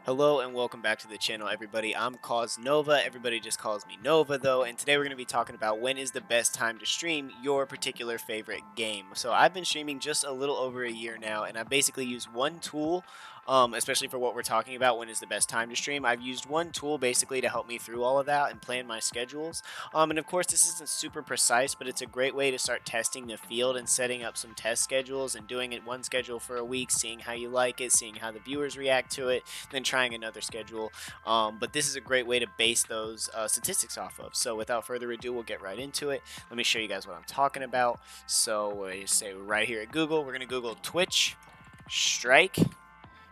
Hello and welcome back to the channel, everybody. I'm KawzNova. Everybody just calls me Nova, though. And today we're going to be talking about when is the best time to stream your particular favorite game. So I've been streaming just a little over a year now, and I basically use one tool, especially for what we're talking about. When is the best time to stream? I've used one tool basically to help me through all of that and plan my schedules. And of course, this isn't super precise, but it's a great way to start testing the field and setting up some test schedules and doing it one schedule for a week, seeing how you like it, seeing how the viewers react to it, then trying another schedule. But this is a great way to base those statistics off of. So without further ado, we'll get right into it. Let me show you guys what I'm talking about. So we say right here at Google, we're going to Google Twitch Strike.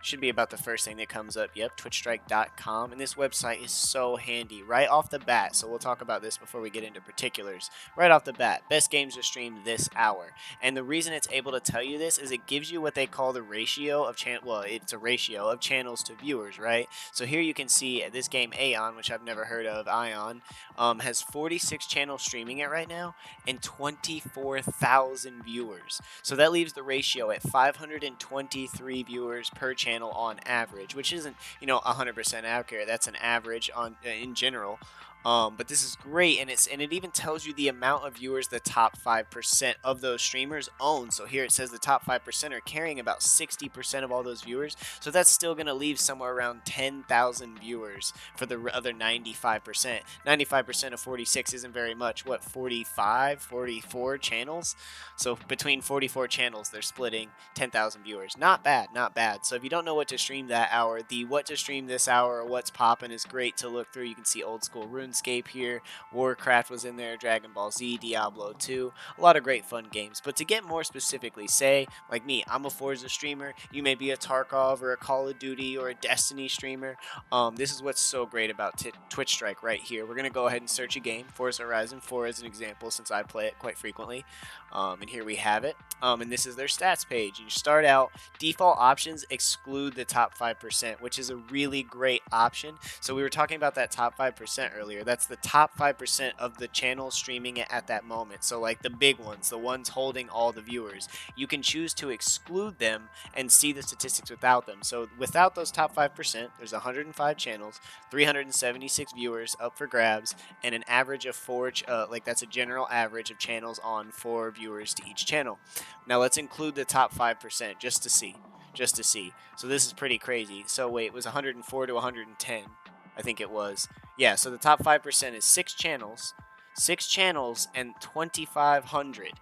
Should be about the first thing that comes up. Yep, twitchstrike.com. And this website is so handy right off the bat. So we'll talk about this before we get into particulars. Right off the bat, best games to stream this hour. And the reason it's able to tell you this is it gives you what they call the ratio of it's a ratio of channels to viewers, right? So here you can see this game Aeon, which I've never heard of, Ion, has 46 channels streaming it right now and 24,000 viewers. So that leaves the ratio at 523 viewers per channel on average, which isn't 100% accurate. That's an average on in general. But this is great, and it even tells you the amount of viewers the top 5% of those streamers own. So here it says the top 5% are carrying about 60% of all those viewers. So that's still going to leave somewhere around 10,000 viewers for the other 95%. 95% of 46 isn't very much. What, 45, 44 channels? So between 44 channels, they're splitting 10,000 viewers. Not bad, not bad. So if you don't know what to stream that hour, the what to stream this hour or what's poppin' is great to look through. You can see old school RuneScape here, Warcraft was in there, Dragon Ball Z, Diablo 2, a lot of great fun games. But to get more specifically, say, like me, I'm a Forza streamer, you may be a Tarkov or a Call of Duty or a Destiny streamer. This is what's so great about Twitch Strike right here. We're going to go ahead and search a game, Forza Horizon 4 as an example, since I play it quite frequently. And here we have it. And this is their stats page. You start out, default options exclude the top 5%, which is a really great option. So we were talking about that top 5% earlier. That's the top 5% of the channels streaming it at that moment. So like the big ones, the ones holding all the viewers, you can choose to exclude them and see the statistics without them. So without those top 5%, there's 105 channels, 376 viewers up for grabs, and an average of that's a general average of channels on 4 viewers to each channel. Now let's include the top 5% just to see. So this is pretty crazy. So wait, it was 104 to 110, I think it was. Yeah, so the top 5% is 6 channels and 2,500.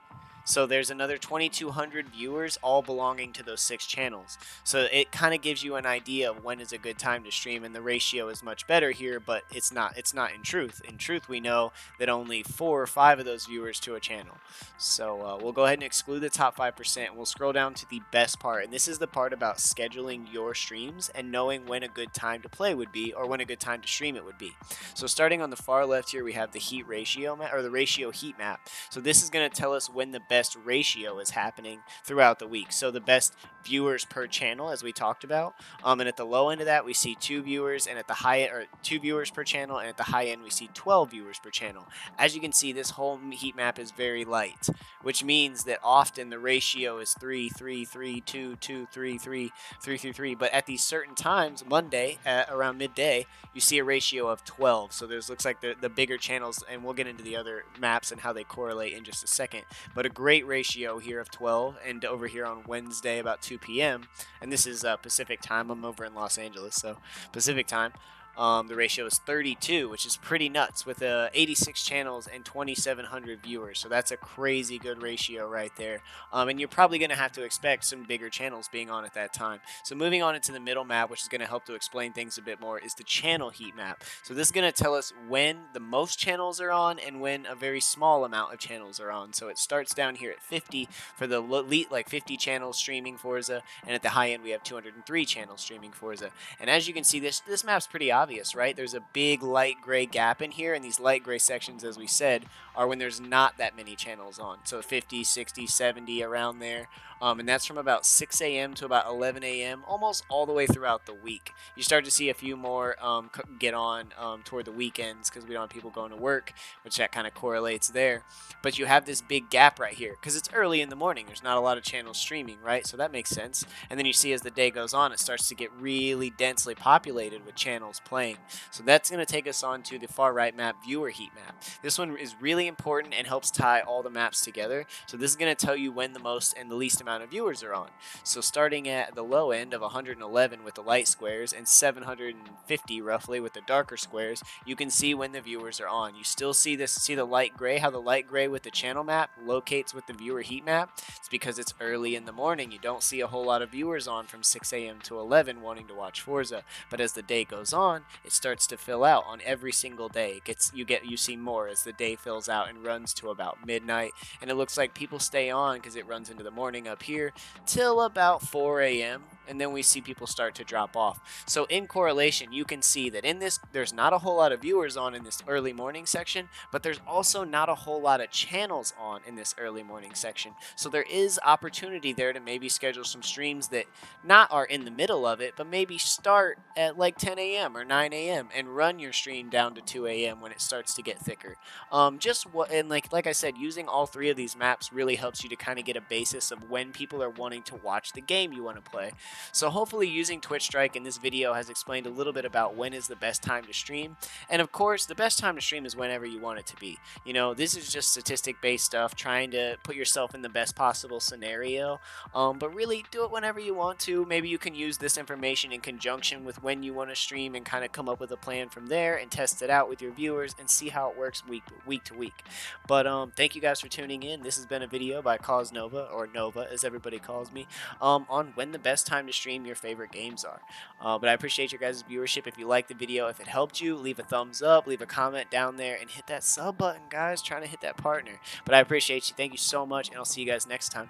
So there's another 2,200 viewers all belonging to those 6 channels. So it kind of gives you an idea of when is a good time to stream, and the ratio is much better here, but it's not in truth. In truth, we know that only 4 or 5 of those viewers to a channel. So we'll go ahead and exclude the top 5%, and we'll scroll down to the best part. And this is the part about scheduling your streams and knowing when a good time to play would be, or when a good time to stream it would be. So starting on the far left here, we have the heat ratio map, or the ratio heat map. So this is going to tell us when the best ratio is happening throughout the week. So the best viewers per channel, as we talked about. And at the low end of that, we see 2 viewers, and at the high end, or 2 viewers per channel, and at the high end, we see 12 viewers per channel. As you can see, this whole heat map is very light, which means that often the ratio is 3, 3, 3, 2, 2, 3, 3, 3, 3, 3. But at these certain times, Monday, around midday, you see a ratio of 12. So there's looks like the bigger channels, and we'll get into the other maps and how they correlate in just a second. But a great ratio here of 12, and over here on Wednesday about 2 p.m. and this is Pacific time. I'm over in Los Angeles, so Pacific time. The ratio is 32, which is pretty nuts, with 86 channels and 2,700 viewers. So that's a crazy good ratio right there. And you're probably going to have to expect some bigger channels being on at that time. So moving on into the middle map, which is going to help to explain things a bit more, is the channel heat map. So this is going to tell us when the most channels are on and when a very small amount of channels are on. So it starts down here at 50 for the elite, like 50 channels streaming Forza, and at the high end we have 203 channels streaming Forza. And as you can see, this map's pretty obvious. obvious, right? There's a big light gray gap in here, and these light gray sections, as we said, are when there's not that many channels on. So 50, 60, 70 around there. And that's from about 6 a.m. to about 11 a.m., almost all the way throughout the week. You start to see a few more get on toward the weekends because we don't have people going to work, which that kind of correlates there. But you have this big gap right here because it's early in the morning. There's not a lot of channels streaming, right? So that makes sense. And then you see as the day goes on, it starts to get really densely populated with channels playing. So that's going to take us on to the far right map, viewer heat map. This one is really important and helps tie all the maps together. So this is going to tell you when the most and the least amount of viewers are on. So starting at the low end of 111 with the light squares and 750 roughly with the darker squares, you can see when the viewers are on. You still see this, see the light gray, how the light gray with the channel map locates with the viewer heat map. It's because it's early in the morning. You don't see a whole lot of viewers on from 6 a.m. to 11 wanting to watch Forza. But as the day goes on, it starts to fill out on every single day. You see more as the day fills out and runs to about midnight. And it looks like people stay on because it runs into the morning up here till about 4 a.m. and then we see people start to drop off. So in correlation, you can see that in this, there's not a whole lot of viewers on in this early morning section, but there's also not a whole lot of channels on in this early morning section. So there is opportunity there to maybe schedule some streams that not are in the middle of it, but maybe start at like 10 a.m. or 9 a.m. and run your stream down to 2 a.m. when it starts to get thicker. And like I said, using all three of these maps really helps you to kind of get a basis of when people are wanting to watch the game you want to play. So hopefully using Twitch Strike in this video has explained a little bit about when is the best time to stream. And of course, the best time to stream is whenever you want it to be. You know, this is just statistic-based stuff, trying to put yourself in the best possible scenario. But really, do it whenever you want to. Maybe you can use this information in conjunction with when you want to stream and kind of come up with a plan from there and test it out with your viewers and see how it works week to week. But thank you guys for tuning in. This has been a video by KawzNova, or Nova as everybody calls me, on when the best time to stream your favorite games are. But I appreciate your guys' viewership. If you liked the video, if it helped you, leave a thumbs up, leave a comment down there, and hit that sub button, guys. Trying to hit that partner. But I appreciate you. Thank you so much, and I'll see you guys next time.